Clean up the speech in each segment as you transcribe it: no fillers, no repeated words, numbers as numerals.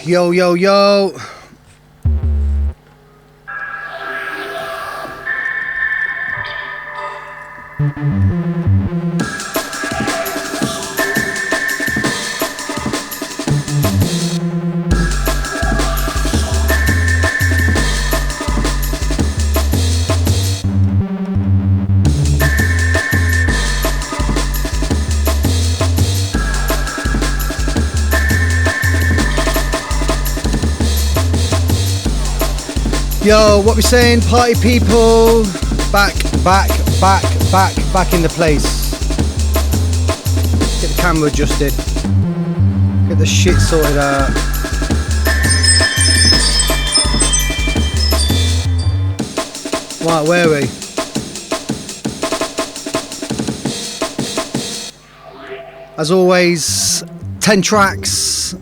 Yo, yo, yo. Yo, what we saying, party people? Back in the place. Get the camera adjusted. Get the shit sorted out. Right, where are we? As always, 10 tracks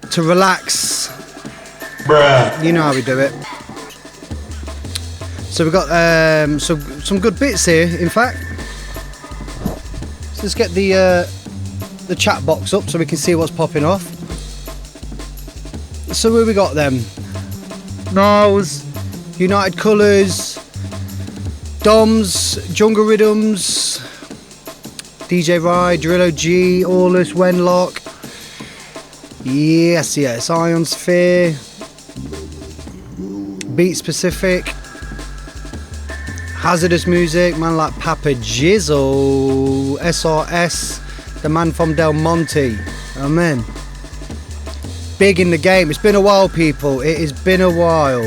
to relax. Bruh. You know how we do it. So we've got some good bits here, in fact. So let's get the chat box up so we can see what's popping off. So where we got them? Nars, United Colours, Doms, Jungle Rhythms, DJ Ride, Drillo G, Aulus, Wenlock. Yes, Ion Sphere, Beat Specific, Hazardous Music, man like Papa Jizzle, SRS, the man from Del Monte. Amen. Big in the game. It's been a while, people. It has been a while.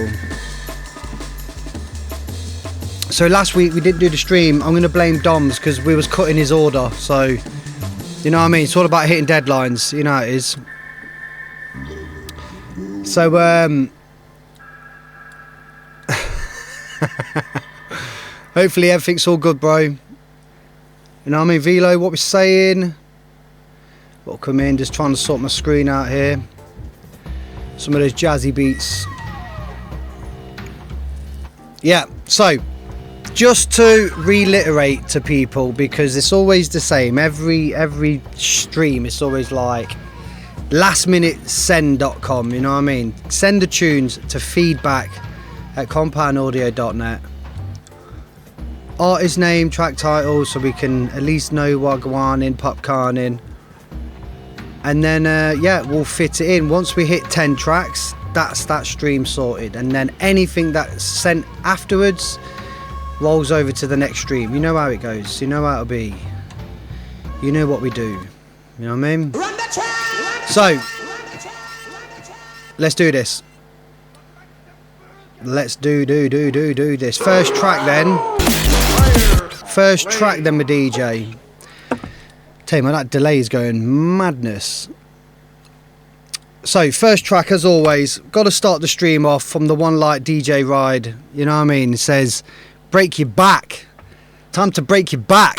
So last week we didn't do the stream. I'm going to blame Doms because we was cutting his order. So, you know what I mean? It's all about hitting deadlines. You know how it is. So, hopefully everything's all good, bro. You know what I mean? Velo, what we're saying. We'll come in, just trying to sort my screen out here. Some of those jazzy beats. Yeah, so just to reiterate to people, because it's always the same. Every stream, it's always like lastminutesend.com, you know what I mean? Send the tunes to feedback@compoundaudio.net. Artist name, track title, so we can at least know what go on in, popcorn in. And then, yeah, we'll fit it in. Once we hit 10 tracks, that's that stream sorted. And then anything that's sent afterwards rolls over to the next stream. You know how it goes. You know how it'll be. You know what we do. You know what I mean? So, let's do this. Let's do this. First track then, my DJ. Tell you, man, that delay is going madness. So, first track, as always, got to start the stream off from the one like DJ Ride. You know what I mean? It says, break your back. Time to break your back.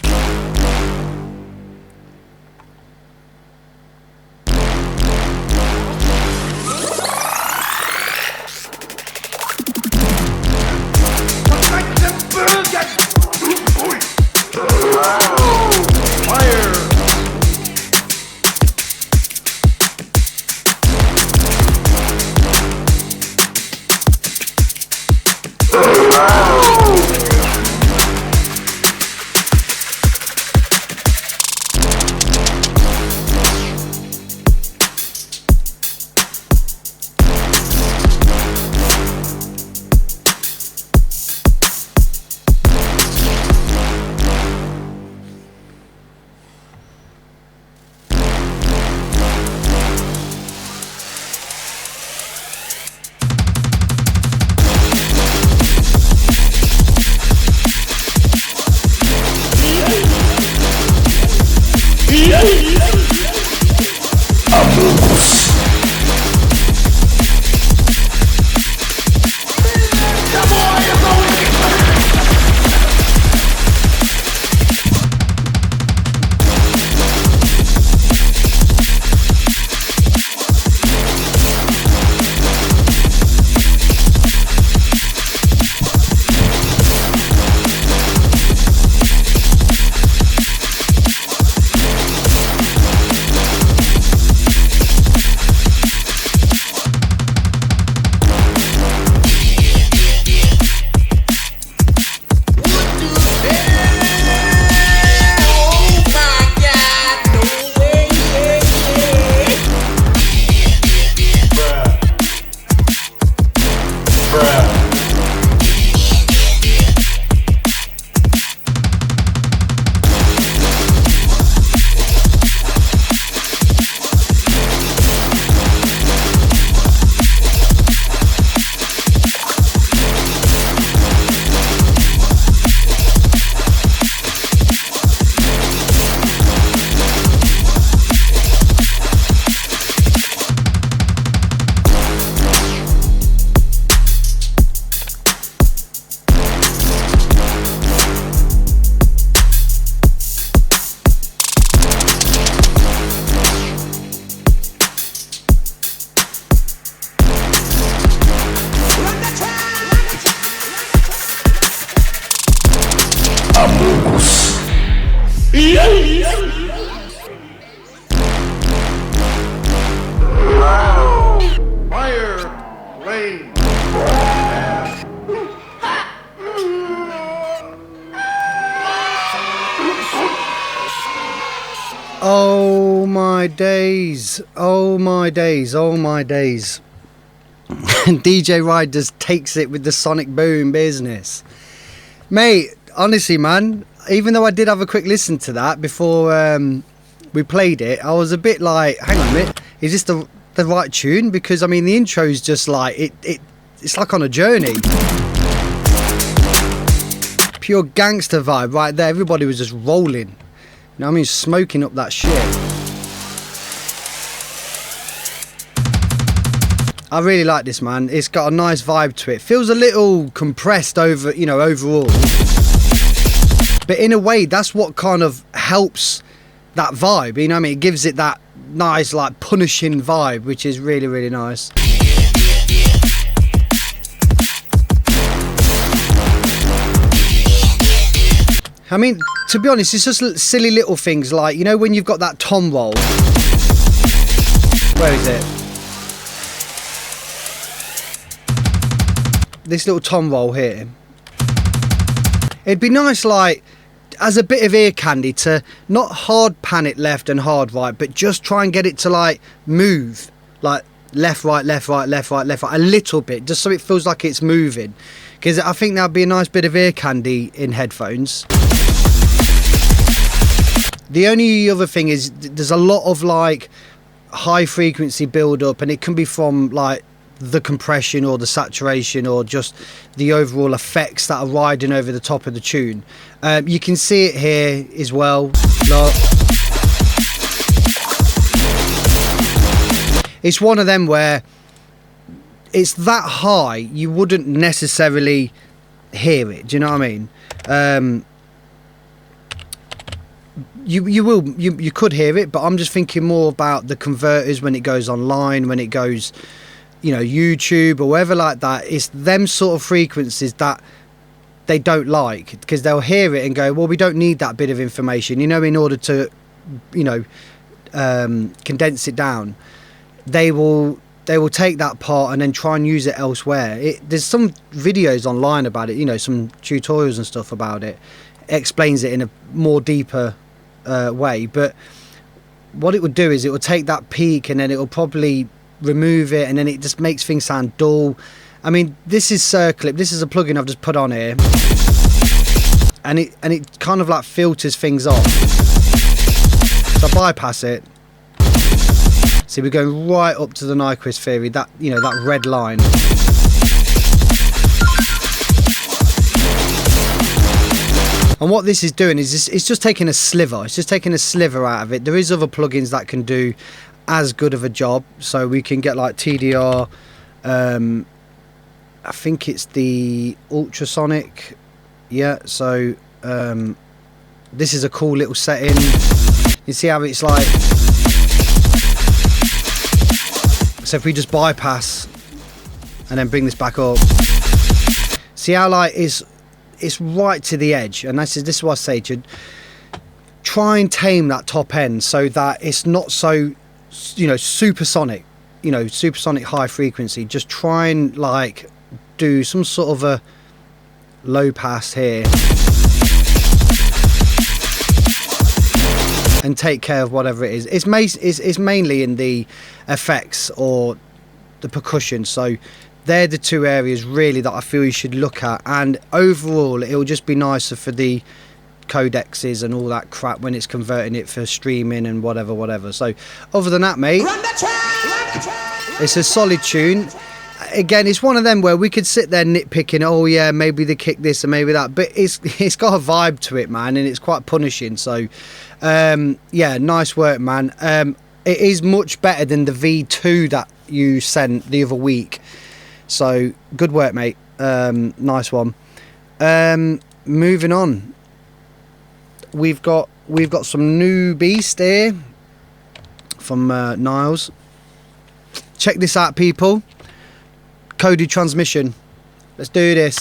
Fire, rain. Oh my days, oh my days, oh my days. DJ Ride just takes it with the sonic boom business. Mate, honestly man, even though I did have a quick listen to that before we played it, I was a bit like, hang on a minute, is this the right tune? Because I mean the intro's just like, it's like on a journey. Pure gangster vibe right there, everybody was just rolling. You know what I mean? Smoking up that shit. I really like this, man. It's got a nice vibe to it. Feels a little compressed over, you know, overall. But in a way, that's what kind of helps that vibe. You know what I mean? It gives it that nice, like, punishing vibe, which is really, really nice. I mean, to be honest, it's just silly little things like, you know, when you've got that tom roll. Where is it? This little tom roll here. It'd be nice, like, as a bit of ear candy to not hard pan it left and hard right, but just try and get it to, like, move. Like, left, right, left, right, left, right, left, right. A little bit, just so it feels like it's moving. Because I think that'd be a nice bit of ear candy in headphones. The only other thing is there's a lot of like high frequency build up, and it can be from like the compression or the saturation or just the overall effects that are riding over the top of the tune. You can see it here as well. Look. It's one of them where it's that high you wouldn't necessarily hear it. Do you know what I mean? You could hear it, but I'm just thinking more about the converters when it goes online, when it goes, you know, YouTube or wherever like that. It's them sort of frequencies that they don't like, because they'll hear it and go, well, we don't need that bit of information, you know, in order to, you know, condense it down. They will take that part and then try and use it elsewhere. There's some videos online about it, you know, some tutorials and stuff about it. It explains it in a more deeper way, but what it would do is it will take that peak and then it will probably remove it, and then it just makes things sound dull. I mean, this is Circlip. This is a plugin I've just put on here, and it kind of like filters things off. So I bypass it. See, we're going right up to the Nyquist theory, that, you know, that red line. And what this is doing is it's just taking a sliver. It's just taking a sliver out of it. There is other plugins that can do as good of a job. So we can get like TDR. I think it's the ultrasonic. Yeah. So this is a cool little setting. You see how it's like. So if we just bypass and then bring this back up, see how like it's right to the edge. And this is what I say to you, try and tame that top end so that it's not so, you know, supersonic, you know, supersonic high frequency. Just try and like do some sort of a low pass here and take care of whatever it is. It's mainly in the effects or the percussion. So they're the two areas really that I feel you should look at, and overall it will just be nicer for the codexes and all that crap when it's converting it for streaming and whatever. So other than that, mate, it's a solid tune. Again, it's one of them where we could sit there nitpicking, oh yeah, maybe they kick this and maybe that, but it's got a vibe to it, man, and it's quite punishing. So yeah, nice work, man. It is much better than the V2 that you sent the other week. So good work, mate. Nice one. Moving on, we've got some new beast here from Niles. Check this out, people. Coded transmission. Let's do this.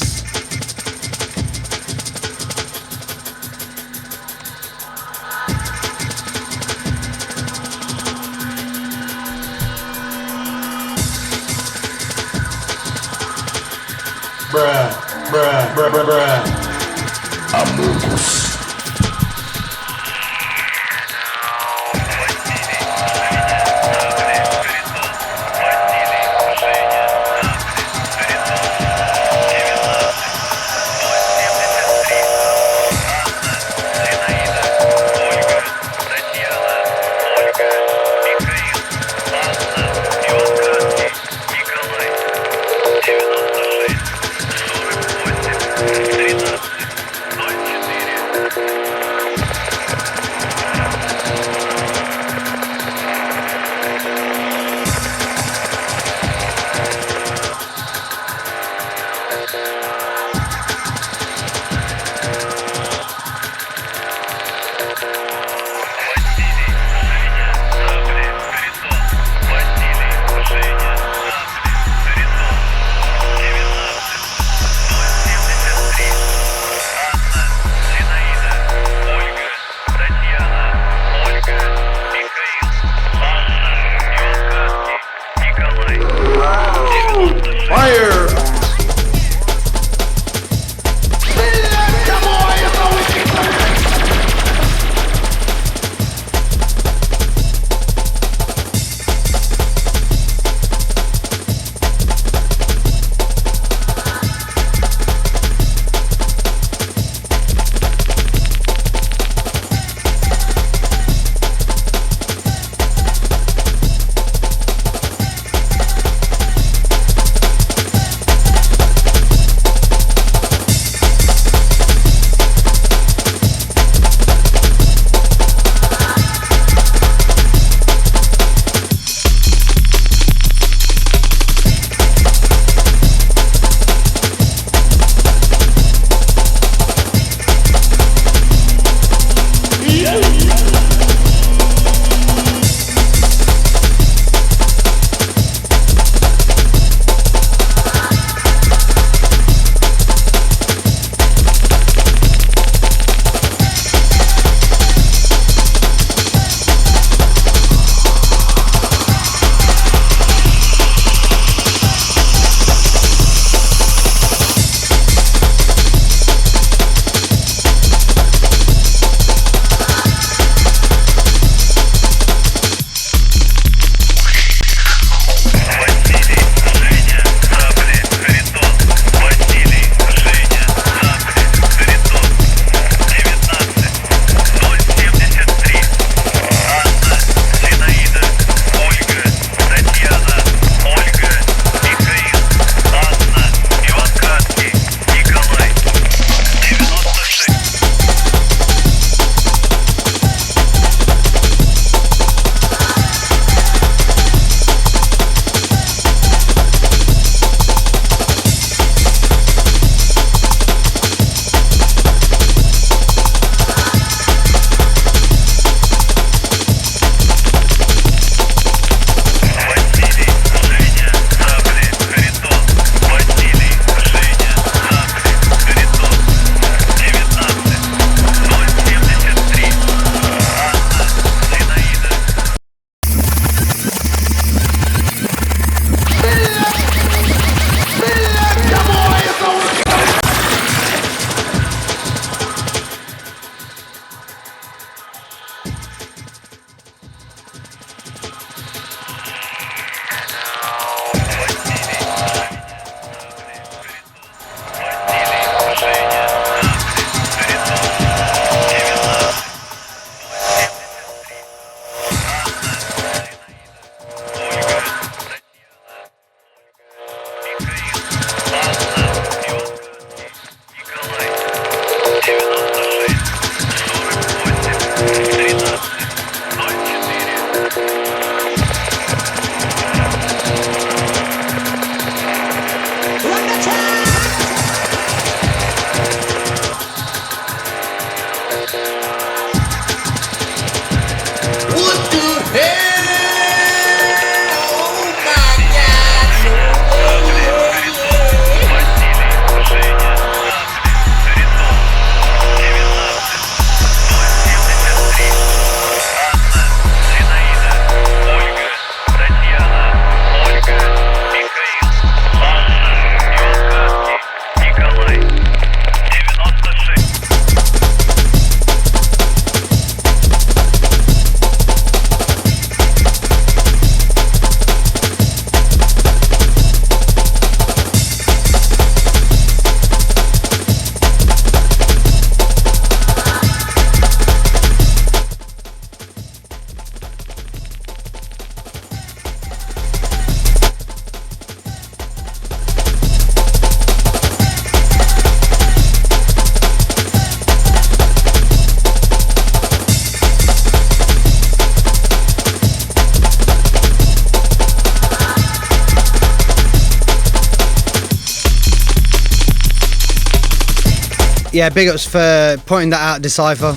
Yeah, big ups for pointing that out, Decipher.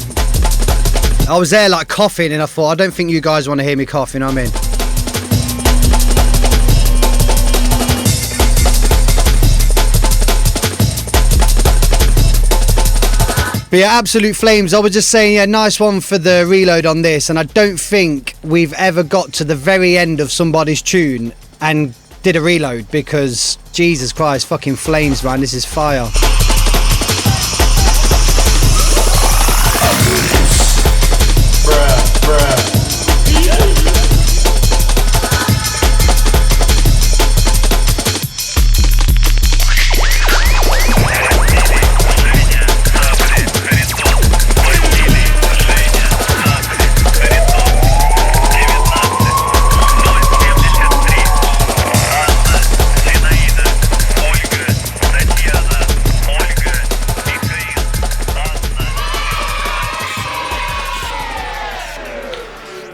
I was there like coughing and I thought, I don't think you guys want to hear me cough, you know what I mean? But yeah, absolute flames. I was just saying, yeah, nice one for the reload on this. And I don't think we've ever got to the very end of somebody's tune and did a reload, because Jesus Christ, fucking flames, man. This is fire.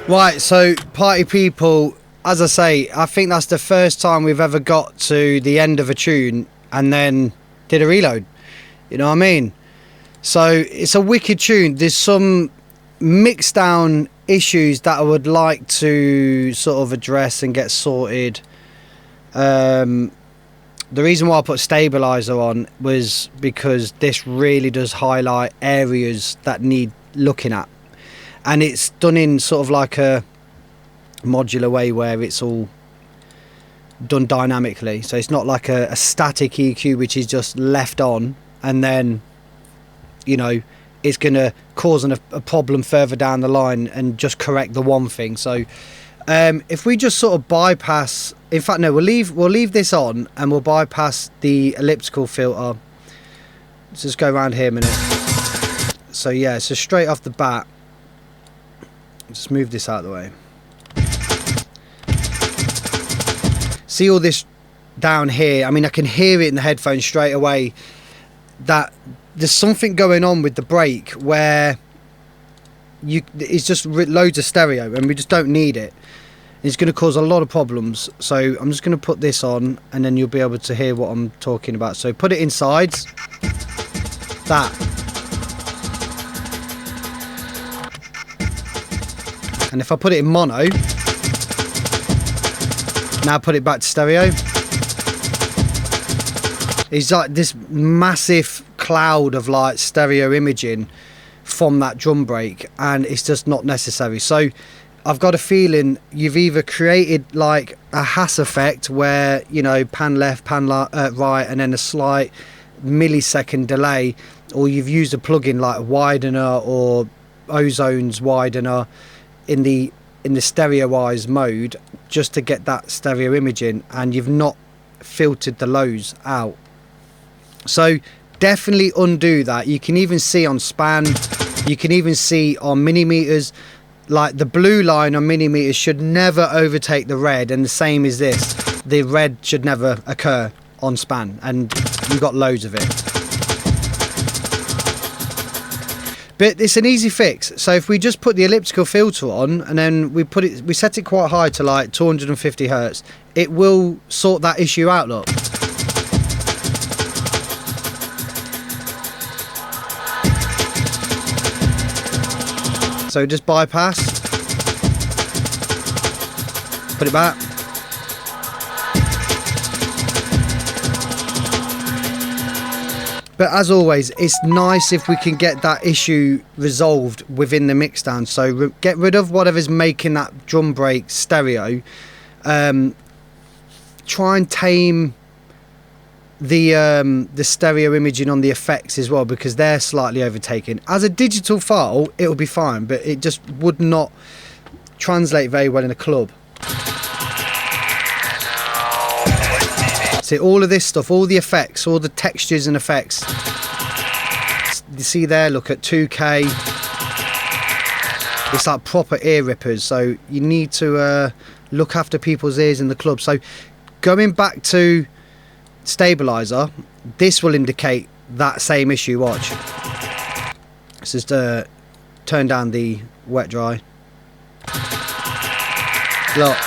Right, so party people, as I say, I think that's the first time we've ever got to the end of a tune and then did a reload. You know what I mean? So it's a wicked tune. There's some mixed down issues that I would like to sort of address and get sorted. The reason why I put stabilizer on was because this really does highlight areas that need looking at. And it's done in sort of like a modular way where it's all done dynamically. So it's not like a static EQ which is just left on and then, you know, it's going to cause a problem further down the line and just correct the one thing. So if we just sort of bypass, in fact, no, we'll leave this on and we'll bypass the elliptical filter. Let's just go around here a minute. So yeah, so straight off the bat, just move this out of the way. See all this down here? I mean, I can hear it in the headphones straight away that there's something going on with the break where it's just loads of stereo and we just don't need it. It's going to cause a lot of problems. So I'm just going to put this on and then you'll be able to hear what I'm talking about. So put it in sides. That. And if I put it in mono, now put it back to stereo, it's like this massive cloud of like stereo imaging from that drum break, and it's just not necessary. So I've got a feeling you've either created like a Hass effect where, you know, pan left, pan right, and then a slight millisecond delay, or you've used a plugin like widener or Ozone's widener in the stereoized mode just to get that stereo imaging, and you've not filtered the lows out. So definitely undo that. You can even see on span, you can even see on millimeters, like the blue line on millimeters should never overtake the red, and the same is this. The red should never occur on span, and you've got loads of it. But it's an easy fix. So if we just put the elliptical filter on and then we set it quite high to like 250 hertz, it will sort that issue out, look. So just bypass, put it back. But as always, it's nice if we can get that issue resolved within the mixdown. So get rid of whatever's making that drum break stereo. Try and tame the stereo imaging on the effects as well, because they're slightly overtaken. As a digital file, it'll be fine, but it just would not translate very well in a club. See, all of this stuff, all the effects, all the textures and effects. You see there, look at 2K. It's like proper ear rippers. So you need to look after people's ears in the club. So going back to stabilizer, this will indicate that same issue. Watch. Let's just turn down the wet dry. Look.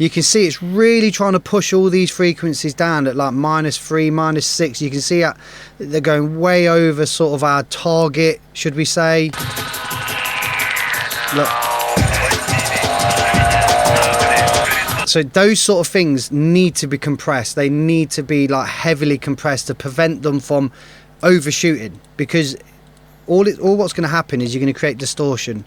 You can see it's really trying to push all these frequencies down at like -3, -6. You can see they're going way over sort of our target, should we say. Look. So those sort of things need to be compressed. They need to be like heavily compressed to prevent them from overshooting, because all what's going to happen is you're going to create distortion.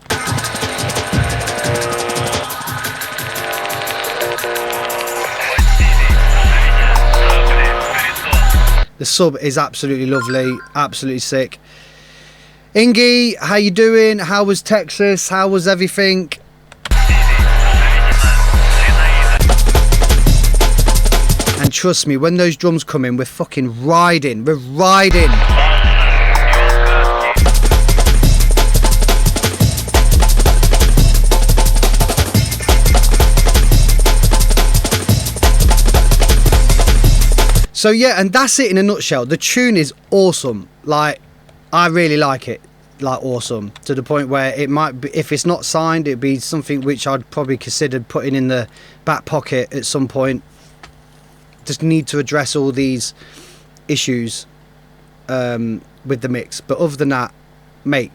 The sub is absolutely lovely, absolutely sick. Ingy, how you doing? How was Texas? How was everything? And trust me, when those drums come in, we're fucking riding. We're riding. So yeah, and that's it in a nutshell. The tune is awesome. Like, I really like it. Like, awesome. To the point where it might be, if it's not signed, it'd be something which I'd probably consider putting in the back pocket at some point. Just need to address all these issues with the mix. But other than that, mate,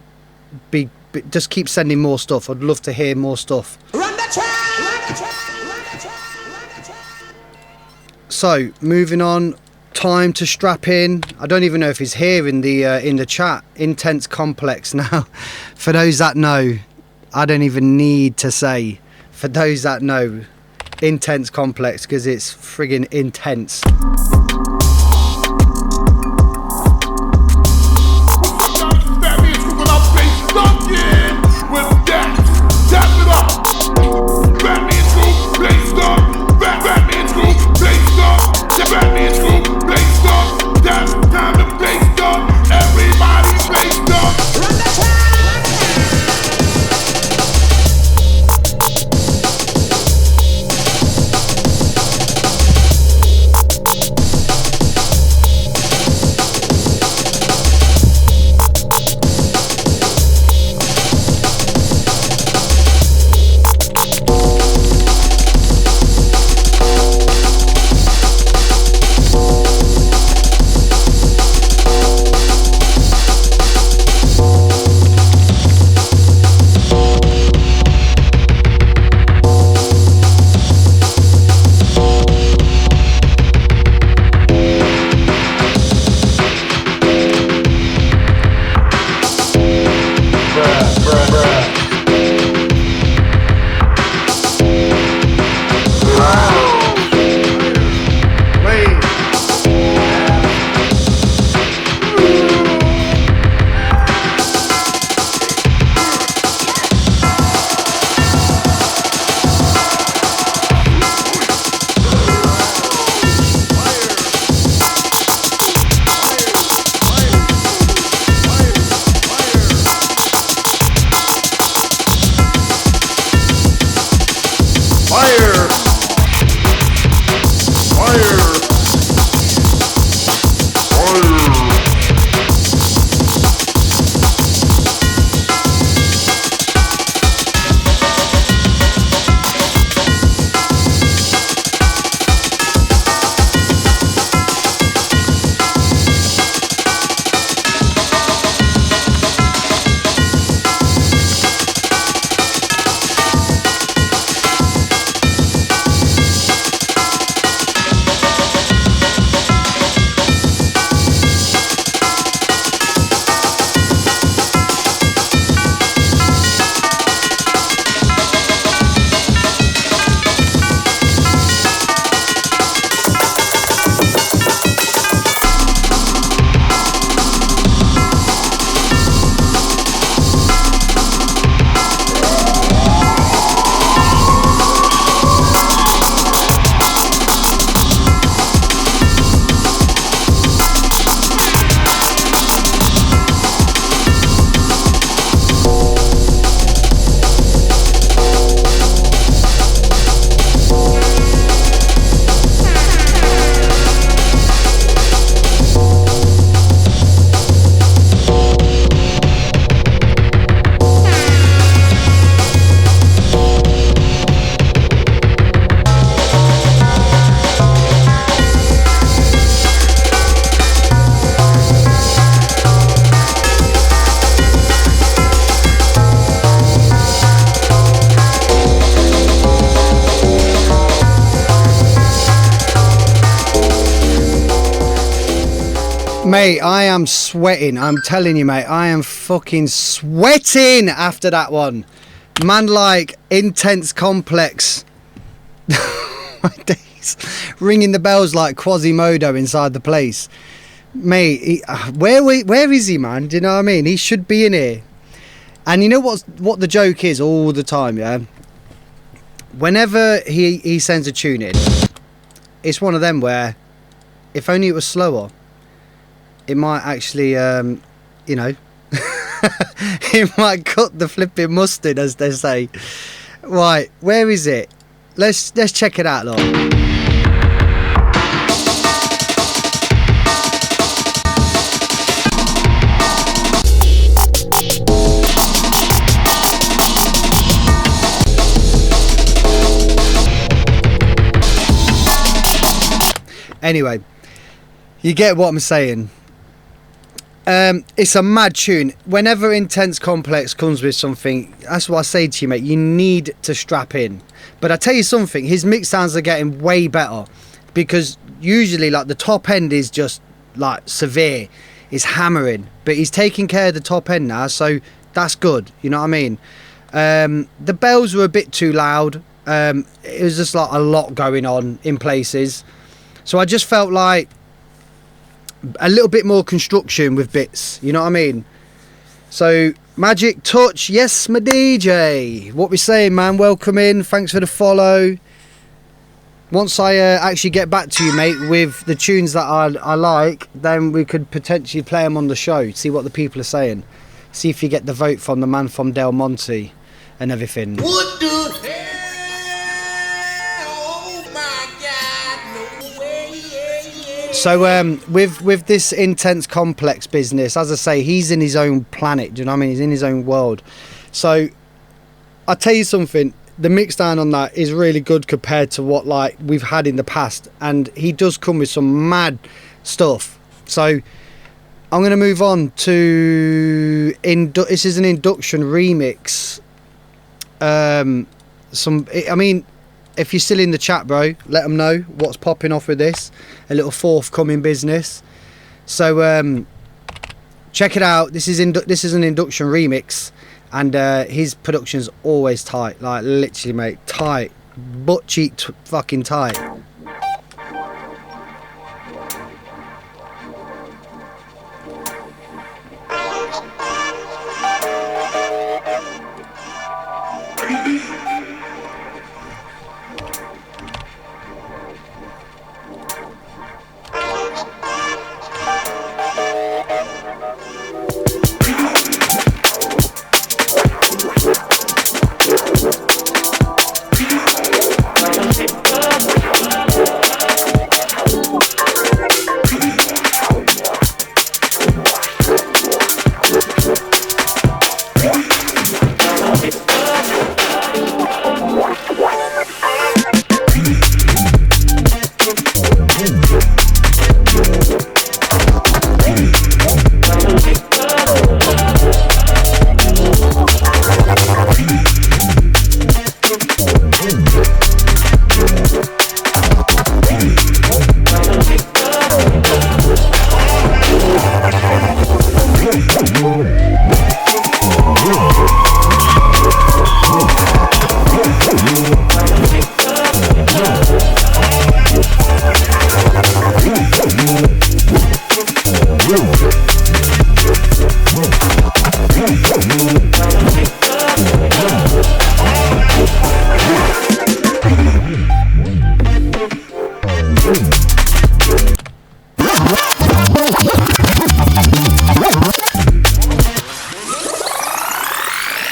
just keep sending more stuff. I'd love to hear more stuff. Run the track! So moving on, time to strap in. I don't even know if he's here in the chat. Intense Complex now. For those that know, I don't even need to say. For those that know, Intense Complex, because it's friggin' intense. Mate, I am sweating. I'm telling you, mate, I am fucking sweating after that one. Man, like Intense Complex. My days. Ringing the bells like Quasimodo inside the place. Mate, where is he, man? Do you know what I mean? He should be in here. And you know what the joke is all the time, yeah? Whenever he sends a tune in, it's one of them where if only it was slower, it might actually, you know, it might cut the flipping mustard, as they say. Right, where is it? Let's check it out, look. Anyway, you get what I'm saying. It's a mad tune. Whenever Intense Complex comes with something, that's what I say to you, mate. You need to strap in. But I tell you something, his mix sounds are getting way better, because usually like the top end is just like severe, it's hammering, but he's taking care of the top end now, so that's good. You know what I mean? The bells were a bit too loud. It was just like a lot going on in places, so I just felt like a little bit more construction with bits, you know what I mean? So Magic Touch, yes my DJ, what we saying, man? Welcome in, thanks for the follow. Once I actually get back to you, mate, with the tunes that I like, then we could potentially play them on the show, see what the people are saying, see if you get the vote from the man from Del Monte and everything. What do So with this Intense Complex business, as I say, he's in his own planet, do you know what I mean? He's in his own world. So I'll tell you something, the mix down on that is really good compared to what like we've had in the past, and he does come with some mad stuff. So I'm going to move on to this is an induction remix. I mean, if you're still in the chat, bro, let them know what's popping off with this. A little forthcoming business. So check it out. This is an induction remix, and his production's always tight. Like literally, mate, tight, butt cheek fucking tight.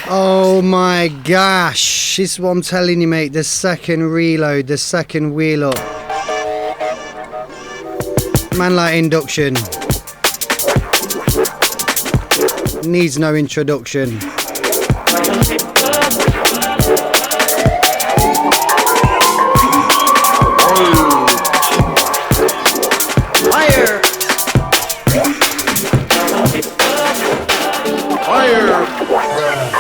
Oh my gosh, this is what I'm telling you, mate. The second reload, the second wheel up. Man like induction. Needs no introduction. Fire! Fire!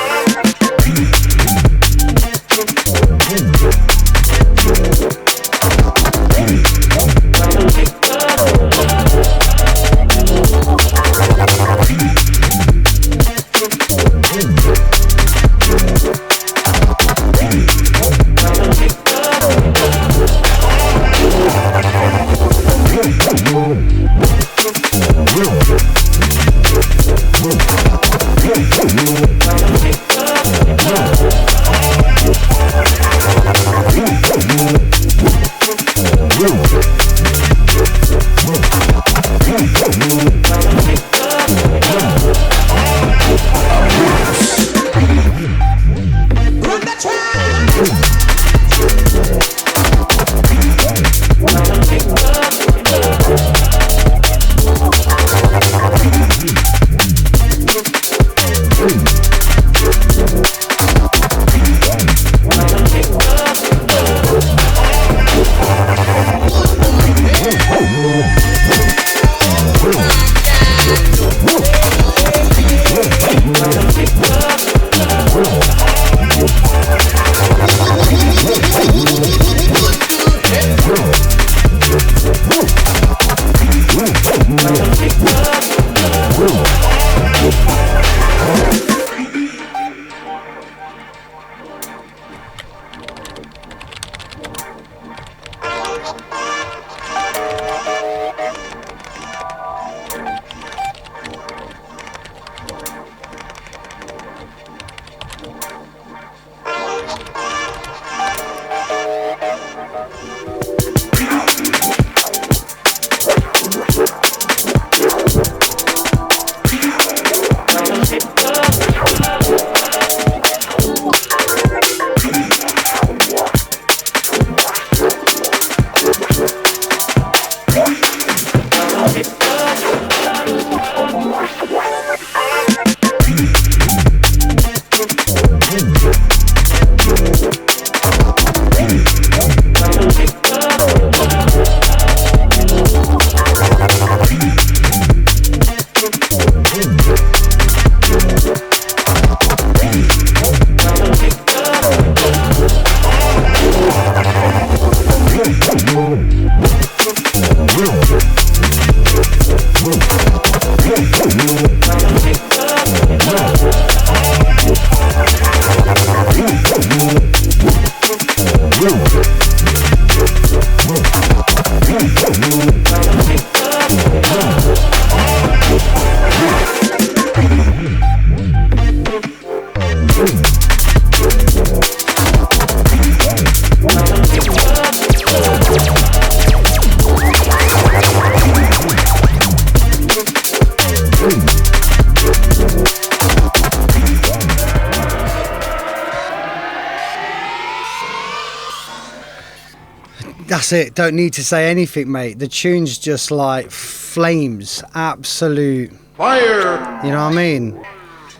That's it, don't need to say anything, mate. The tune's just like flames, absolute fire. You know what I mean?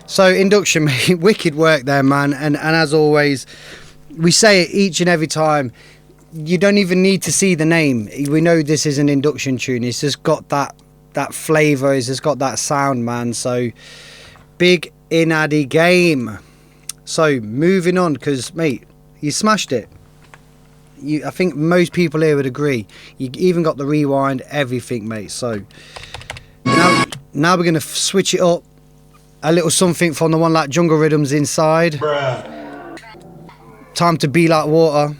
So induction, mate, wicked work there, man. And as always, we say it each and every time, you don't even need to see the name. We know this is an induction tune. It's just got that flavour, it's just got that sound, man. So big in Addy game. So moving on, because mate, you smashed it. I think most people here would agree. You even got the rewind, everything, mate. So now we're going to switch it up. A little something from the one like Jungle Rhythms inside. Bruh. Time to be like water.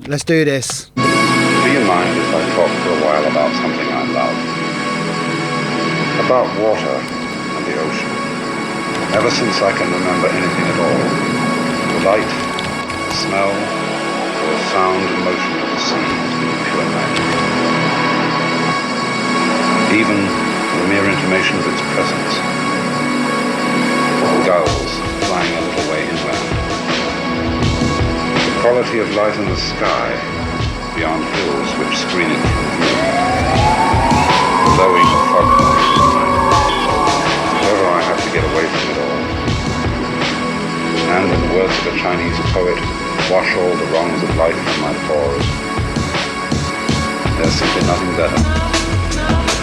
Let's do this. Do you mind if I talk for a while about something I love? About water and the ocean. Ever since I can remember anything at all, the light, the smell, the sound and motion of the sea has been pure magic. Even the mere intimation of its presence. Gulls flying a little way inland. The quality of light in the sky beyond hills which screen it from view. Blowing fog noise at night. However, I have to get away from it all. And in the words of a Chinese poet, wash all the wrongs of life from my pores. There's simply nothing better.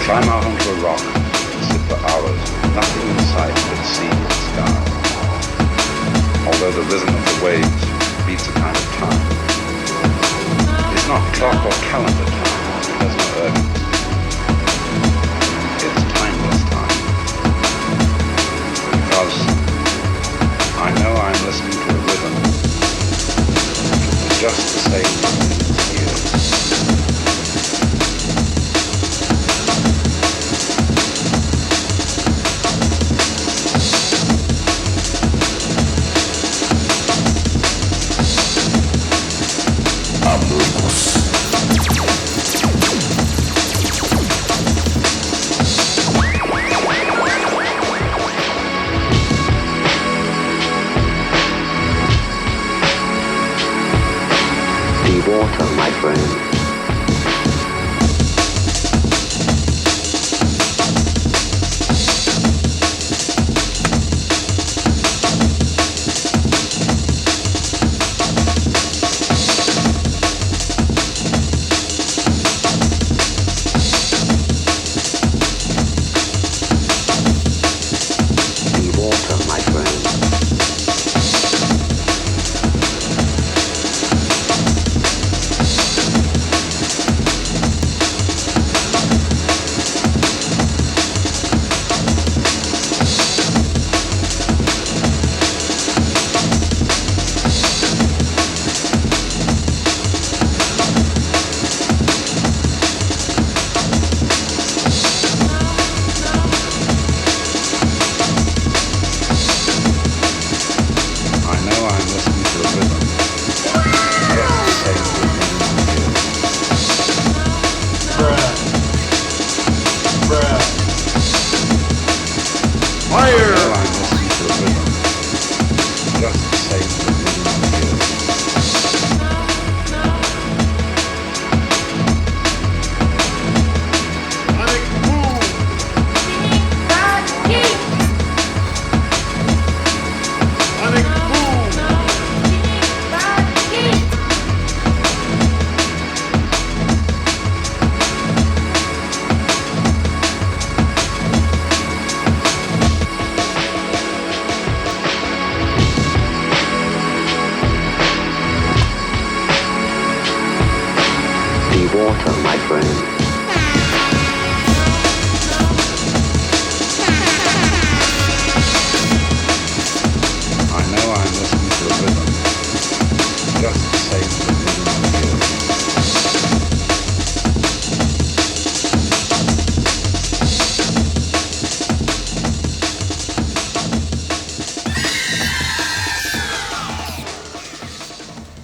Climb out onto a rock and sit for hours with nothing in sight but sea and sky. Although the rhythm of the waves beats a kind of time. It's not clock or calendar time, it has no urgency. It's timeless time. Because I know I'm listening to a rhythm just the same as years. water, my friend. Water, my friend. I know I'm listening to a rhythm, just the same as the rhythm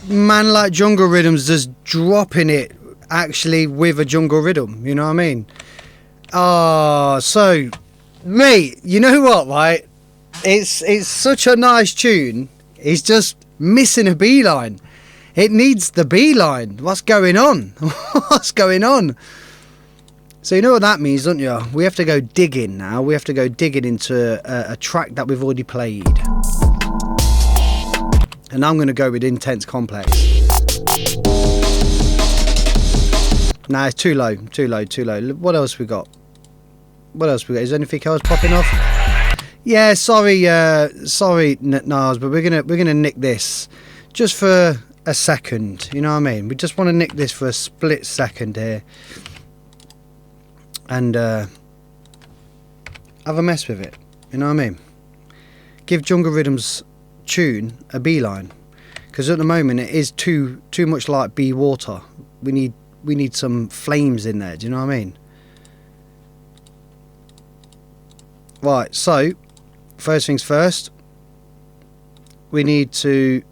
of you. Man like jungle rhythms just dropping it actually with a jungle rhythm, you know what I mean? So mate, you know what, right? It's such a nice tune. It's just missing a B line. It needs the B line. What's going on? What's going on? So you know what that means, don't you? We have to go digging now. We have to go digging into a track that we've already played. And I'm going to go with Intense Complex. Nah, it's too low. What else we got? Is there anything else popping off? Yeah, sorry, Nars, but we're gonna nick this just for a second. You know what I mean? We just want to nick this for a split second here, and have a mess with it. You know what I mean? Give Jungle Rhythm's tune a beeline, because at the moment it is too much like Be Water. We need some flames in there. Do you know what I mean? Right, so first things first, we need to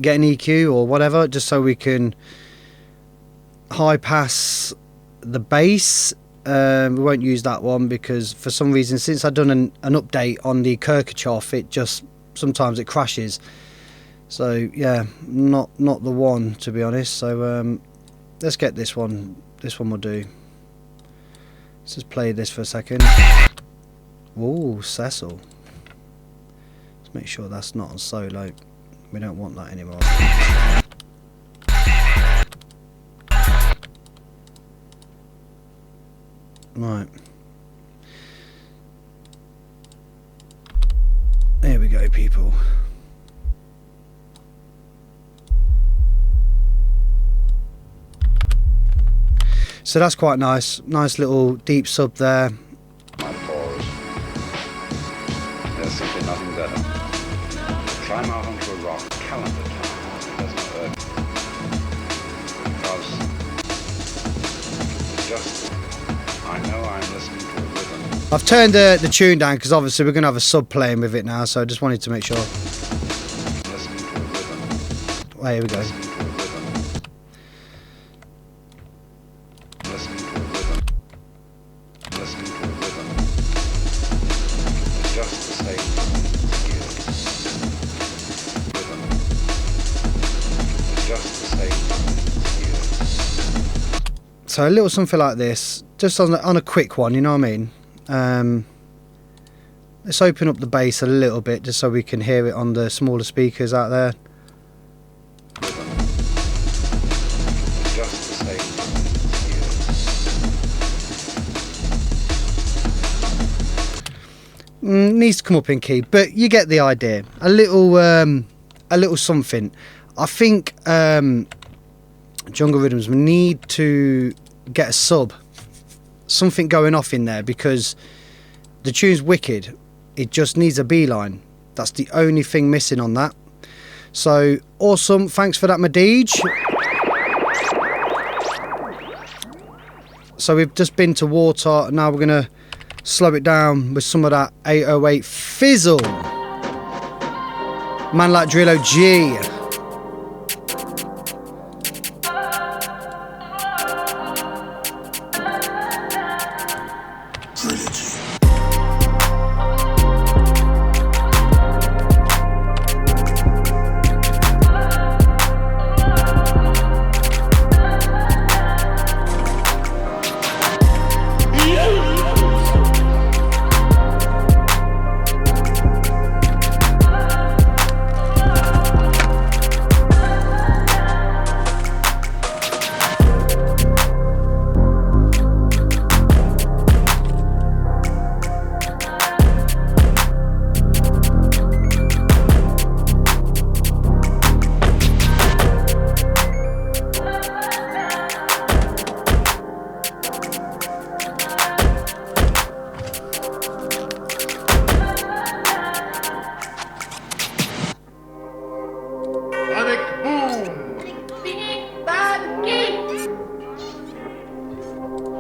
get an EQ or whatever, just so we can high pass the bass. We won't use that one because for some reason, since I've done an update on the Kirkachoff, it just sometimes it crashes. So yeah, not the one, to be honest. So let's get this one. This one will do. Let's just play this for a second. Ooh, Cecil. Let's make sure that's not on solo. We don't want that anymore. Right. There we go, people. So that's quite nice. Nice little deep sub there. My pause. There's simply nothing better. Climb out onto a rock, calendar time, doesn't hurt. Because it's just, I know I'm listening to a rhythm. I've turned the tune down because obviously we're going to have a sub playing with it now, so I just wanted to make sure. Listening to a rhythm. Oh, here we go. So a little something like this, just on a quick one, you know what I mean? Let's open up the bass a little bit just so we can hear it on the smaller speakers out there. Just the same. Needs to come up in key, but you get the idea. A little something. I think Jungle Rhythms, we need to get a sub, something going off in there, because the tune's wicked. It just needs a beeline. That's the only thing missing on that. So awesome, thanks for that, Madij. So we've just been to Water, now we're gonna slow it down with some of that 808 fizzle. Man like Drillo G.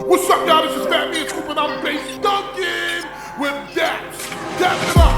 What's up, y'all? This is Fat Man Scoop and I'm bass dunking with Daps. Dapping him up.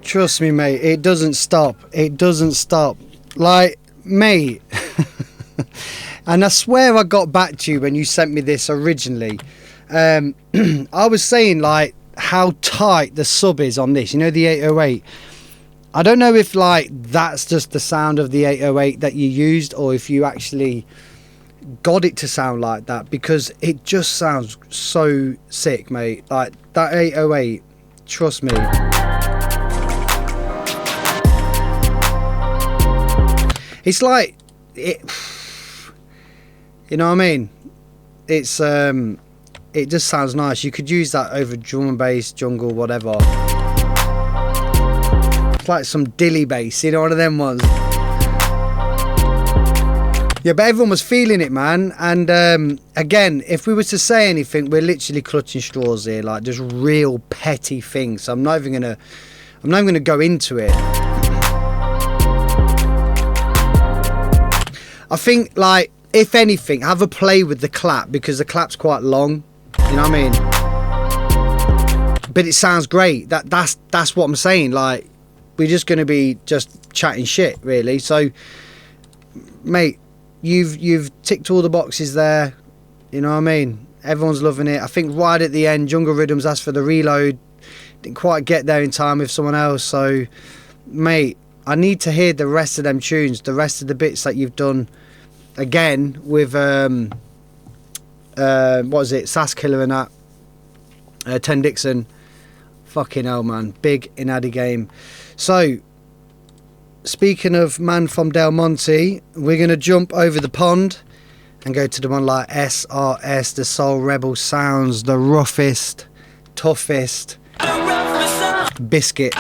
Trust me, mate, it doesn't stop. It doesn't stop. Like, mate. And I swear I got back to you when you sent me this originally. I was saying, like, how tight the sub is on this. You know, the 808. I don't know if, like, that's just the sound of the 808 that you used, or if you actually got it to sound like that, because it just sounds so sick, mate. Like, that 808, trust me. It's like it, you know what I mean? It's it just sounds nice. You could use that over drum and bass, jungle, whatever. It's like some dilly bass, you know, one of them ones. Yeah, but everyone was feeling it, man. And again, if we were to say anything, we're literally clutching straws here, like just real petty things. So I'm not even gonna go into it. I think, like, if anything, have a play with the clap, because the clap's quite long. You know what I mean? But it sounds great. That's what I'm saying. Like, we're just gonna be just chatting shit, really. So, mate, you've ticked all the boxes there. You know what I mean? Everyone's loving it. I think right at the end, Jungle Rhythms asked for the reload. Didn't quite get there in time with someone else. So, mate, I need to hear the rest of them tunes, the rest of the bits that you've done again with what was it, Sass Killer and that, Ten Dixon. Fucking hell, man, big in Addy game. So, speaking of man from Del Monte, we're gonna jump over the pond and go to the one like SRS, the Soul Rebel Sounds, the roughest, toughest biscuit.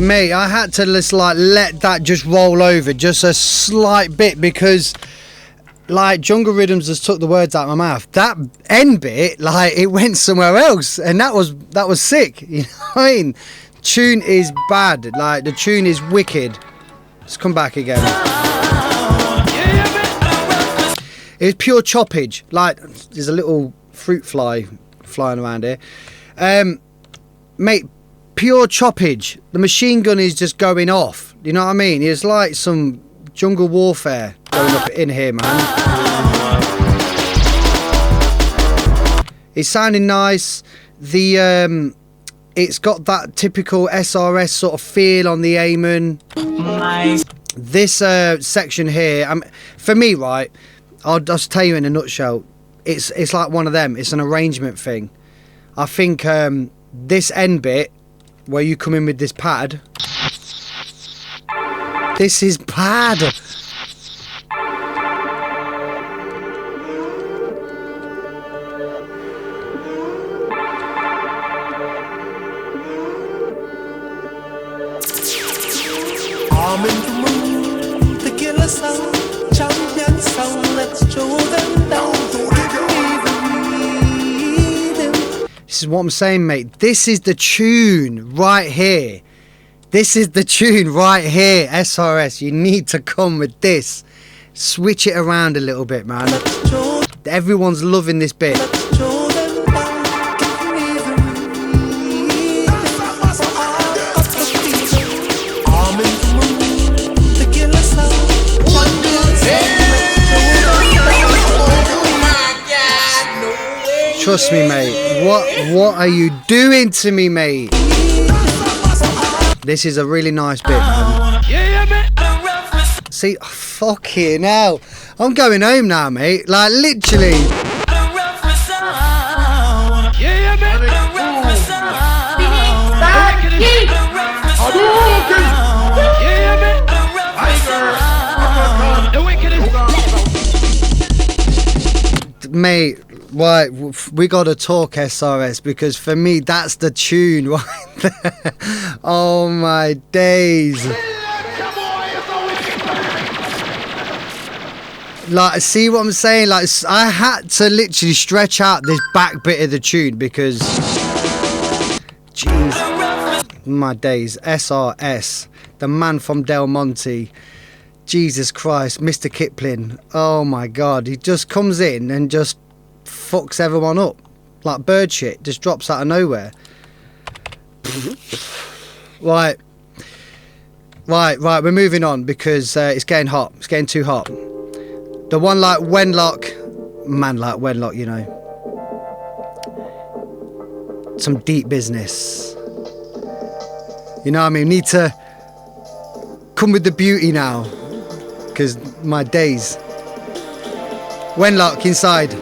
Mate, I had to just like let that just roll over just a slight bit because like Jungle Rhythms just took the words out of my mouth. That end bit, like it went somewhere else, and that was sick. You know what I mean? Tune is bad. Like the tune is wicked. Let's come back again. It's pure choppage. Like there's a little fruit fly flying around here, mate. Pure choppage. The machine gun is just going off. You know what I mean? It's like some jungle warfare going up in here, man. It's sounding nice. The it's got that typical SRS sort of feel on the Amon. Nice. This section here, for me, right? I'll just tell you in a nutshell. It's like one of them. It's an arrangement thing. I think this end bit, where you come in with this pad, this is pad. I'm in the mood to kill a song, champion song, let's show them down. This is what I'm saying, mate. This is the tune right here. This is the tune right here. SRS, you need to come with this. Switch it around a little bit, man. Everyone's loving this bit. Trust me, mate. What are you doing to me, mate? This is a really nice bit, man. See, fucking hell. I'm going home now, mate. Like, literally. Mate, right, we gotta talk SRS, because for me that's the tune right there. Oh my days. Like, see what I'm saying? Like, I had to literally stretch out this back bit of the tune because, jeez, my days. SRS, the man from Del Monte. Jesus Christ, Mr. Kipling. Oh my God, he just comes in and just fucks everyone up like bird shit. Just drops out of nowhere. Right, we're moving on because it's getting hot. It's getting too hot. The one like Wenlock, man like Wenlock, you know. Some deep business. You know what I mean? Need to come with the beauty now. Because my days. Wenlock inside.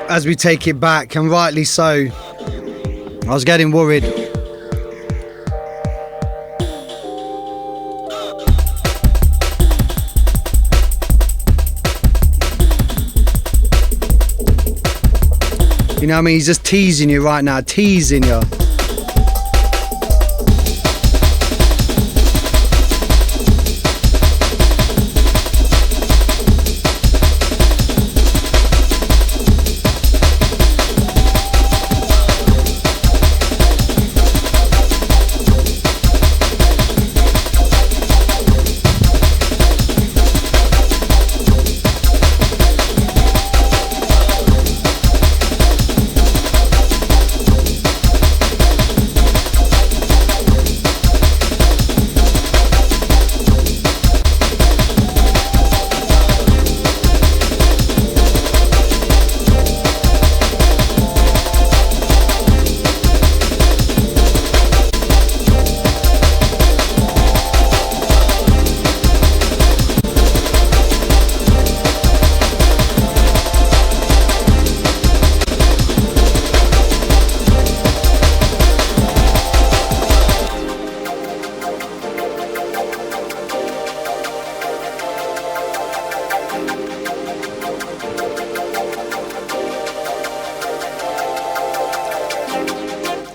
as we take it back, and rightly so. I was getting worried. You know what I mean? He's just teasing you right now, teasing you.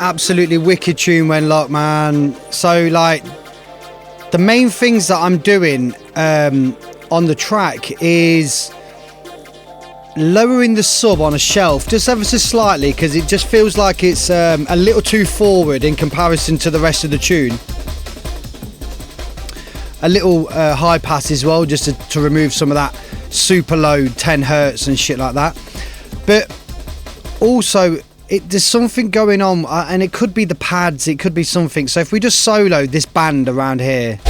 Absolutely wicked tune when locked, man. So like the main things that I'm doing on the track is lowering the sub on a shelf just ever so slightly, because it just feels like it's a little too forward in comparison to the rest of the tune. A little high pass as well, just to remove some of that super low 10 hertz and shit like that. But also there's something going on, and it could be the pads, it could be something. So if we just solo this band around here,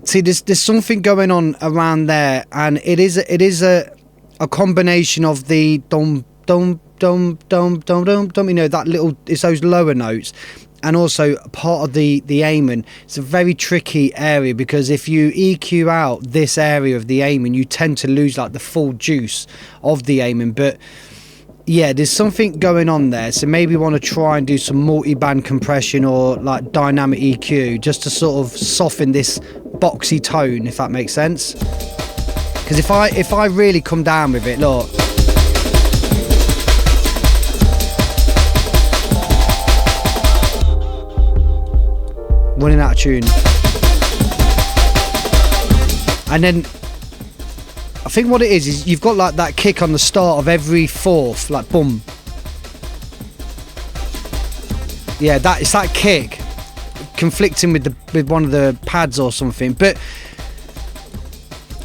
see there's something going on around there, and it is a combination of the dum dum dum dum dum dum dum, you know, that little, it's those lower notes, and also part of the aiming. It's a very tricky area, because if you EQ out this area of the aiming, you tend to lose like the full juice of the aiming. But yeah, there's something going on there, so maybe want to try and do some multi-band compression or like dynamic EQ, just to sort of soften this boxy tone, if that makes sense. Because if I really come down with it, look, running out of tune. And then I think what it is you've got like that kick on the start of every fourth, like boom. Yeah, it's that kick conflicting with one of the pads or something. But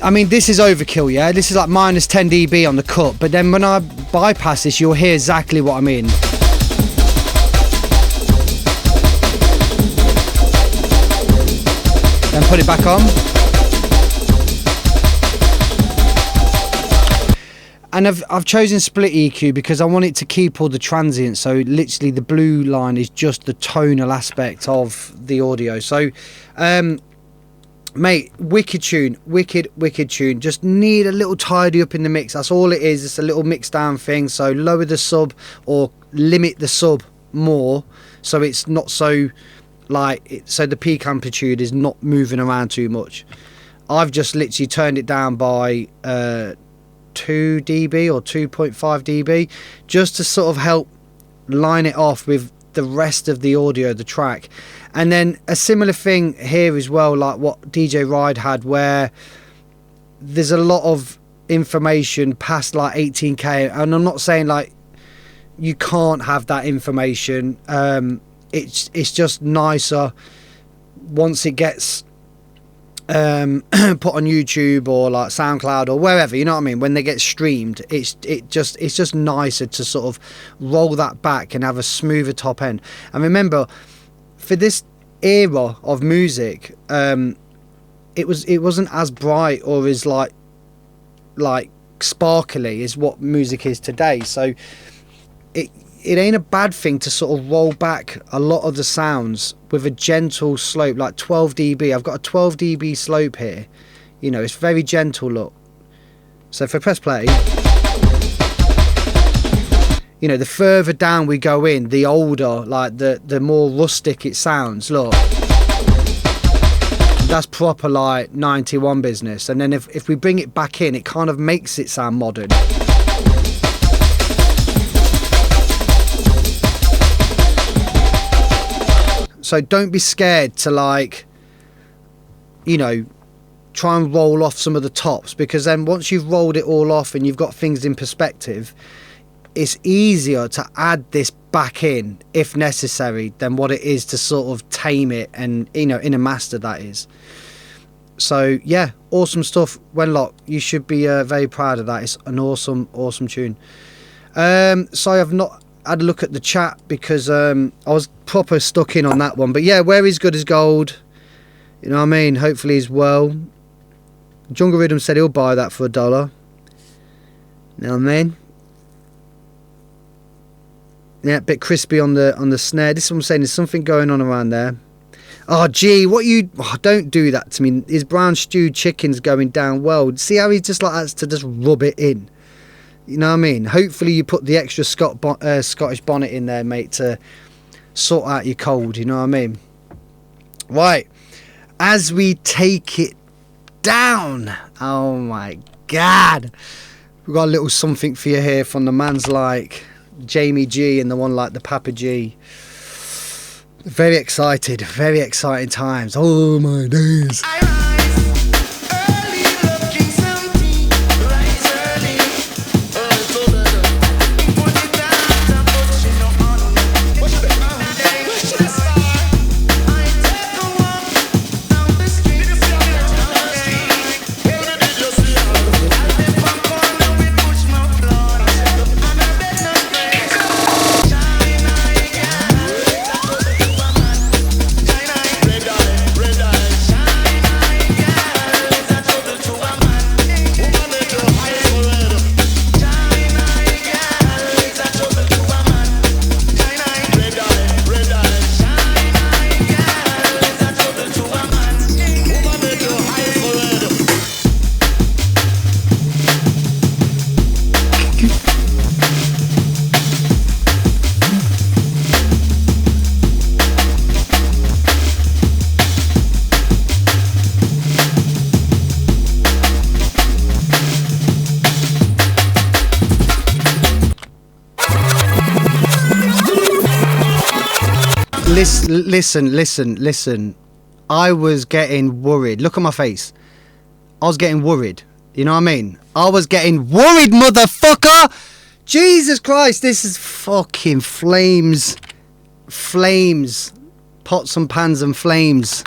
I mean, this is overkill, yeah? This is like minus 10 dB on the cut, but then when I bypass this, you'll hear exactly what I mean. Then put it back on. And I've chosen split EQ because I want it to keep all the transients. So literally the blue line is just the tonal aspect of the audio. So, mate, wicked tune, wicked tune. Just need a little tidy up in the mix. That's all it is. It's a little mix down thing. So lower the sub or limit the sub more, so it's not so so the peak amplitude is not moving around too much. I've just literally turned it down by 2 dB or 2.5 dB, just to sort of help line it off with the rest of the audio of the track. And then a similar thing here as well, like what DJ Ride had, where there's a lot of information past like 18k, and I'm not saying like you can't have that information. It's just nicer once it gets put on YouTube or like SoundCloud or wherever, you know what I mean, when they get streamed, it's just nicer to sort of roll that back and have a smoother top end. And remember, for this era of music, it wasn't as bright or as like sparkly as what music is today. So it ain't a bad thing to sort of roll back a lot of the sounds with a gentle slope, like 12 dB. I've got a 12 dB slope here. You know, it's very gentle, look. So if I press play, you know, the further down we go in, the older, like the more rustic it sounds, look. That's proper like 91 business. And then if we bring it back in, it kind of makes it sound modern. So don't be scared to, like, you know, try and roll off some of the tops, because then once you've rolled it all off and you've got things in perspective, it's easier to add this back in if necessary than what it is to sort of tame it, and, you know, in a master, that is. So yeah, awesome stuff. Wenlock, you should be very proud of that. It's an awesome tune. So I've not had a look at the chat because I was proper stuck in on that one. But yeah, Where Is Good As Gold, you know what I mean, hopefully he's well. Jungle Rhythm said he'll buy that for $1. You know what I mean? Yeah, a bit crispy on the snare. This is what I'm saying, there's something going on around there. Oh gee, don't do that to me. His brown stewed chicken's going down well. See how he just like has to just rub it in. You know what I mean? Hopefully you put the extra Scottish bonnet in there, mate, to sort out your cold. You know what I mean? Right, as we take it down. Oh my God, we've got a little something for you here from the man's like Jamie G and the one like the Papa G. Very excited, very exciting times. Oh my days. Listen. I was getting worried. Look at my face. I was getting worried. You know what I mean? I was getting worried, motherfucker! Jesus Christ, this is fucking flames. Flames. Pots and pans and flames.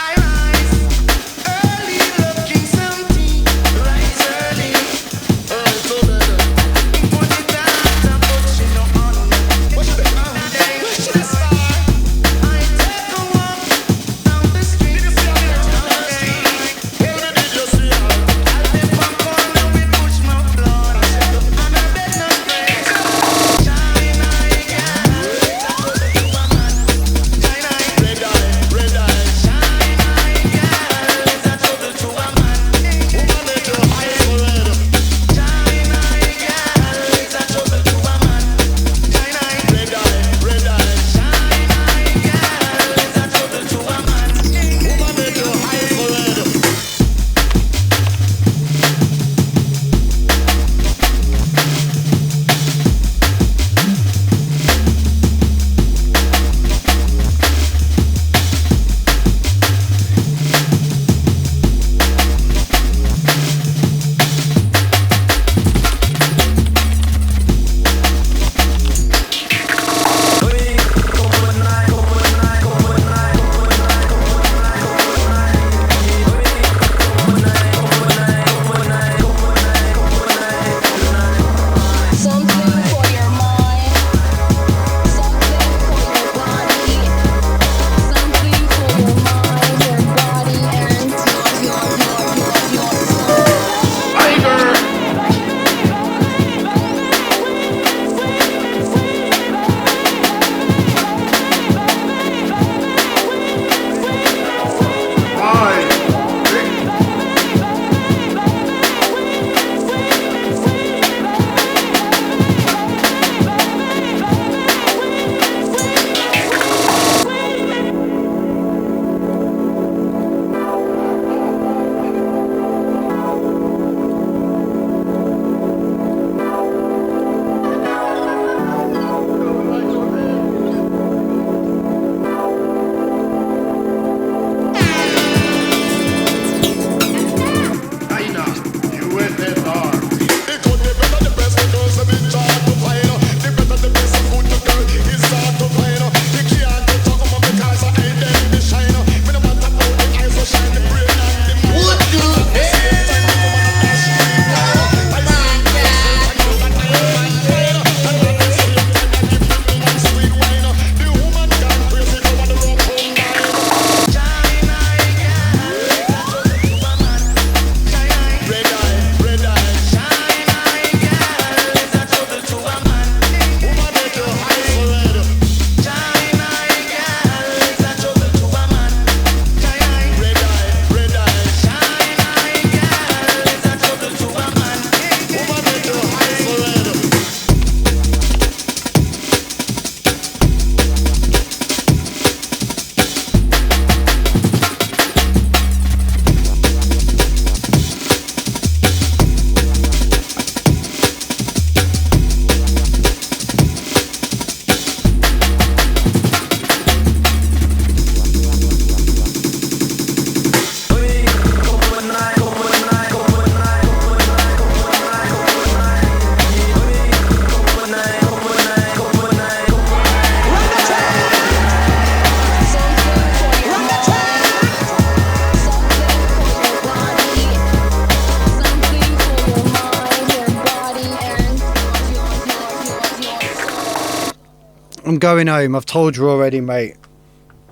I'm going home. I've told you already, mate.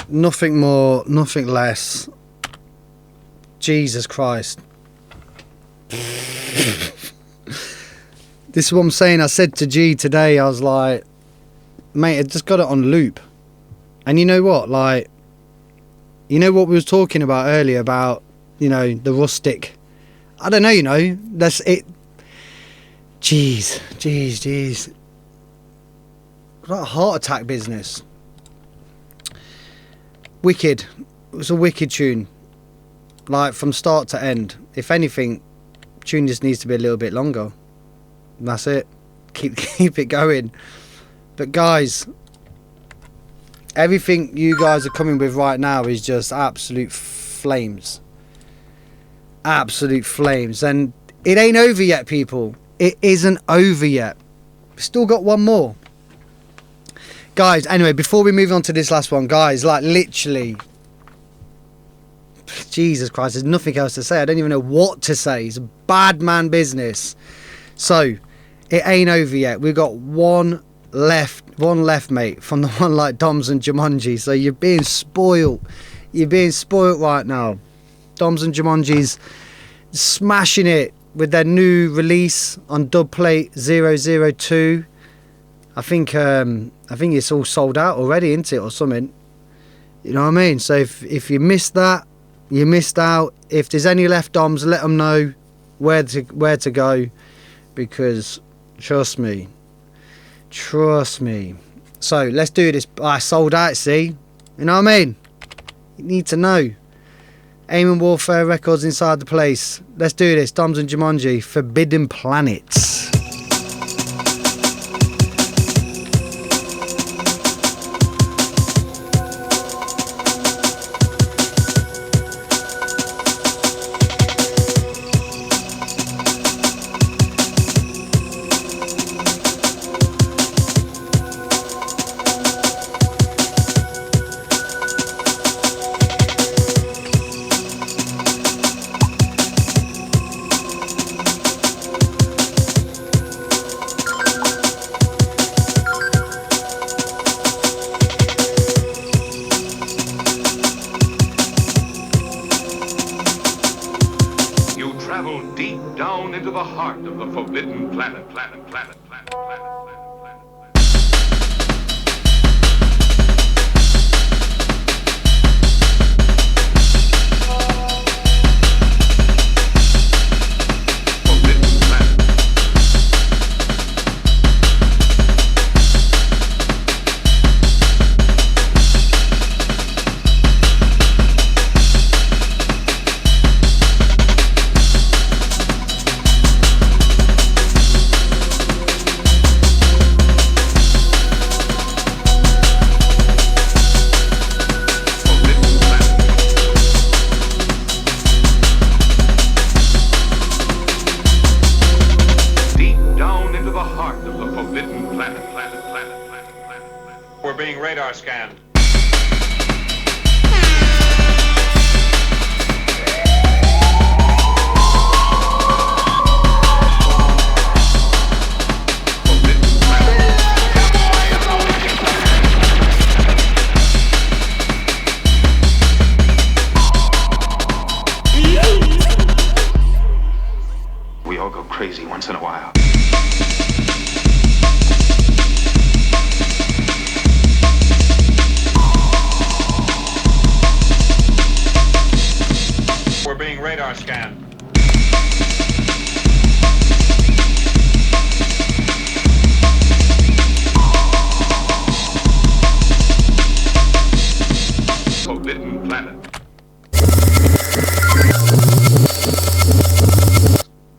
Nothing more, nothing less. Jesus Christ. This is what I'm saying. I said to G today, I was like, mate, I just got it on loop. And you know what? Like, you know what we was talking about earlier about, you know, the rustic. I don't know, you know. That's it. Jeez. What a heart attack business. Wicked. It was a wicked tune. Like, from start to end. If anything, tune just needs to be a little bit longer. And that's it. Keep it going. But guys, everything you guys are coming with right now is just absolute flames. Absolute flames. And it ain't over yet, people. It isn't over yet. We've still got one more. Guys, anyway, before we move on to this last one, guys, like literally, Jesus Christ, there's nothing else to say. I don't even know what to say. It's a bad man business. So, it ain't over yet. We've got one left, mate, from the one like Doms and Jumanji. So you're being spoiled. You're being spoiled right now. Doms and Jumanji's smashing it with their new release on Dubplate 002. I think it's all sold out already, isn't it, or something? You know what I mean? So if you missed that, you missed out. If there's any left, Doms, let them know where to go, because trust me. So let's do this. I sold out, see? You know what I mean? You need to know. Aim and Warfare Records inside the place. Let's do this. Doms and Jumanji, Forbidden Planets.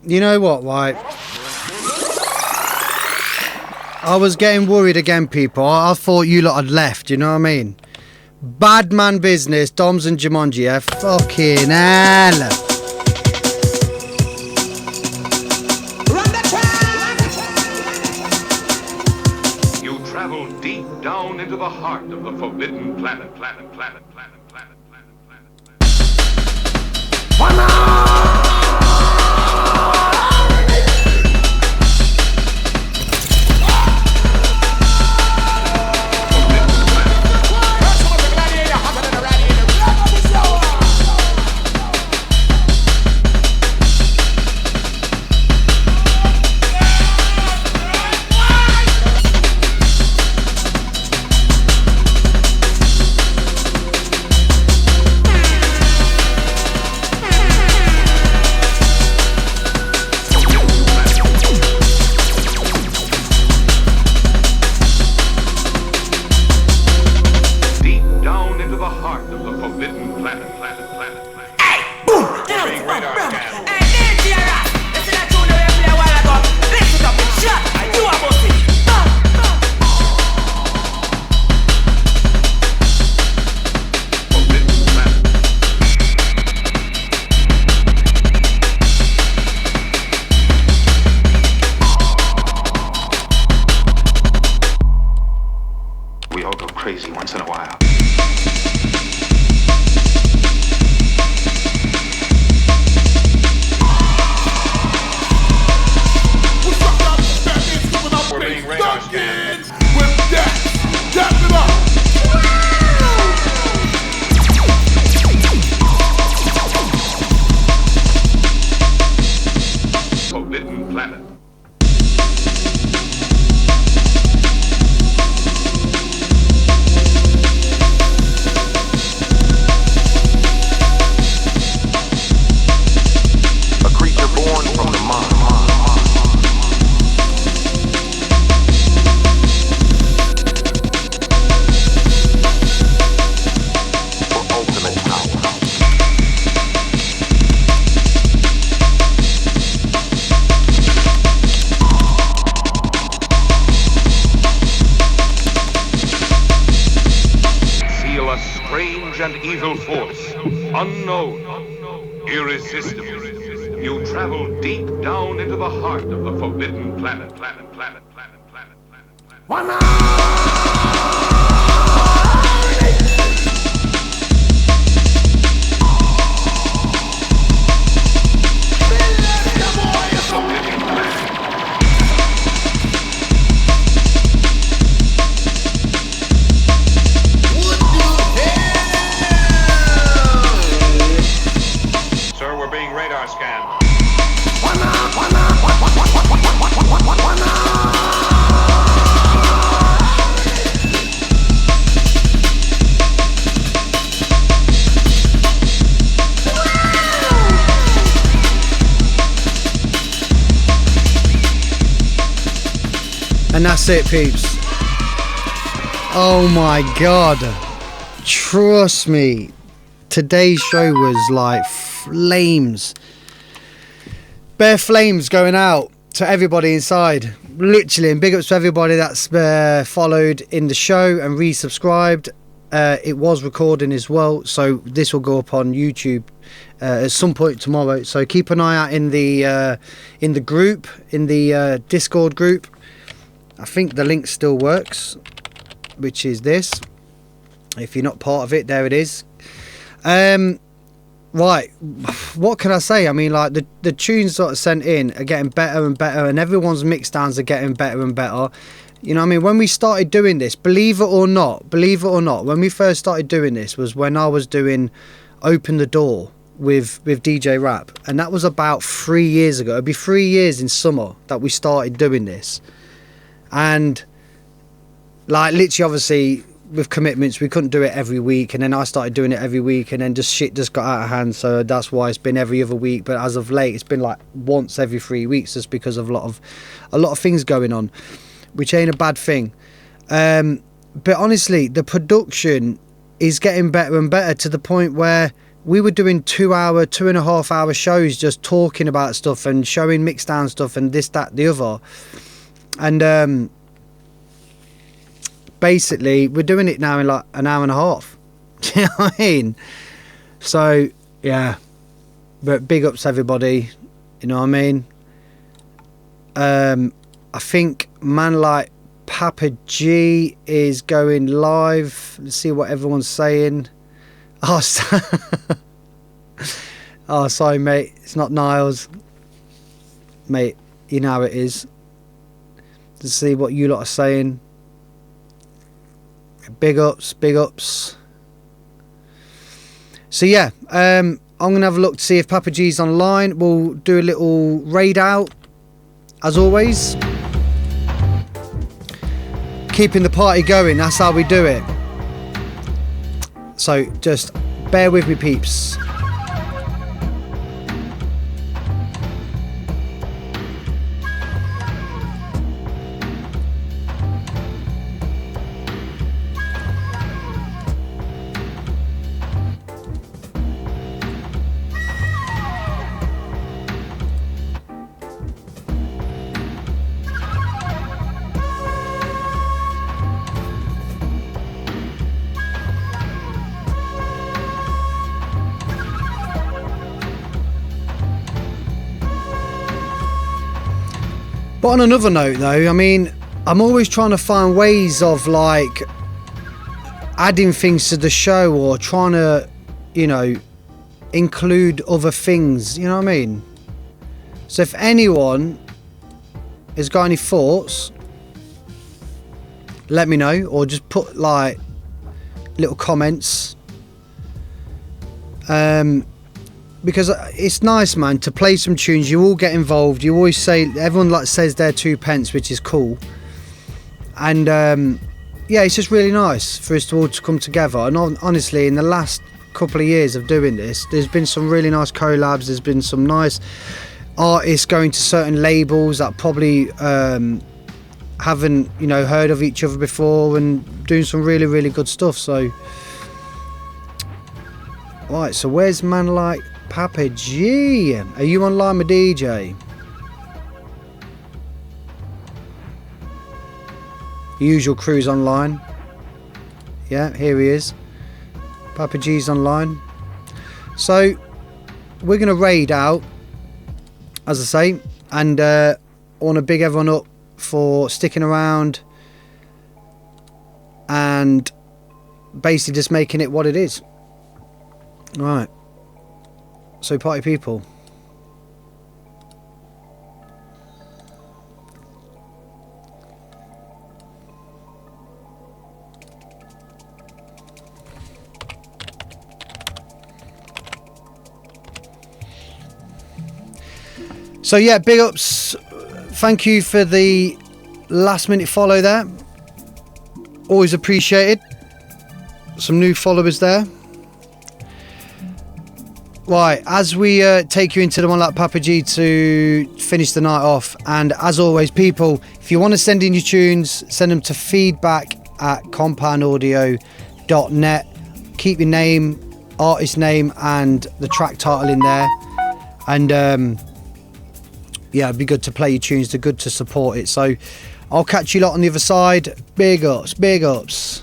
You know what, right? I was getting worried again, people. I thought you lot had left, you know what I mean? Bad man business, Doms and Jumanji, yeah? Fucking hell. You travel deep down into the heart of the forbidden planet. of the forbidden planet. Hey, boom! We're being radar scanned. Hey, DJ Rock! Listen to that tune that we play a while ago. Listen up and shut. And you are about it. Forbidden planet. We all go crazy once in a while. What's up, y'all? That is coming up We're bass being radar dunking with that. Tap it up. Forbidden planet. A creature born from the mind. For ultimate power. Feel a strange and evil force, unknown, irresistible. You travel deep down into the heart of the forbidden planet. Forbidden planet. Sir, we're being radar scanned. And that's it, peeps. Oh my god. Trust me. Today's show was like flames. Bare flames going out to everybody inside. Literally, and big ups to everybody that's followed in the show and resubscribed. It was recording as well, so this will go up on YouTube at some point tomorrow. So keep an eye out in the group, in the Discord group. I think the link still works, which is this. If you're not part of it, there it is. Right, what can I say? I mean, like the tunes that are sent in are getting better and better, and everyone's mix downs are getting better and better. You know what I mean? When we started doing this, believe it or not, when we first started doing this was when I was doing Open the Door with DJ Rap, and that was about 3 years ago. It'd be 3 years in summer that we started doing this. And like literally, obviously, with commitments, we couldn't do it every week, and then I started doing it every week, and then just shit just got out of hand, so that's why it's been every other week. But as of late, it's been like once every 3 weeks, just because of a lot of things going on, which ain't a bad thing. But honestly, the production is getting better and better, to the point where we were doing 2.5 hour shows just talking about stuff and showing mix down stuff and this, that, the other. And basically we're doing it now in like an hour and a half. Do you know what I mean? So yeah, but big ups everybody, you know what I mean? I think man like Papa G is going live. Let's see what everyone's saying. Oh, oh, sorry mate, it's not Niles, mate, you know how it is. To see what you lot are saying. Big ups. So yeah, I'm gonna have a look to see if Papa G's online. We'll do a little raid out as always, keeping the party going. That's how we do it. So just bear with me, peeps. But on another note though, I mean, I'm always trying to find ways of like adding things to the show, or trying to, you know, include other things, you know what I mean? So if anyone has got any thoughts, let me know, or just put like little comments, because it's nice, man, to play some tunes. You all get involved, you always say, everyone like says their 2 pence, which is cool. And yeah, it's just really nice for us to all to come together. And honestly, in the last couple of years of doing this, there's been some really nice collabs, there's been some nice artists going to certain labels that probably haven't, you know, heard of each other before, and doing some really, really good stuff. So right, so where's man like Papa G? Are you online, my DJ? Usual crew's online. Yeah, here he is. Papa G's online. So we're gonna raid out, as I say, and I want to big everyone up for sticking around and basically just making it what it is. Right, so party people, so yeah, big ups, thank you for the last minute follow there, always appreciated. Some new followers there. Right, as we take you into the one like Papa G to finish the night off, and as always, people, if you want to send in your tunes, send them to feedback@compoundaudio.net. Keep your name, artist name, and the track title in there, and yeah, it'd be good to play your tunes, they're good to support it. So I'll catch you lot on the other side. Big ups, big ups.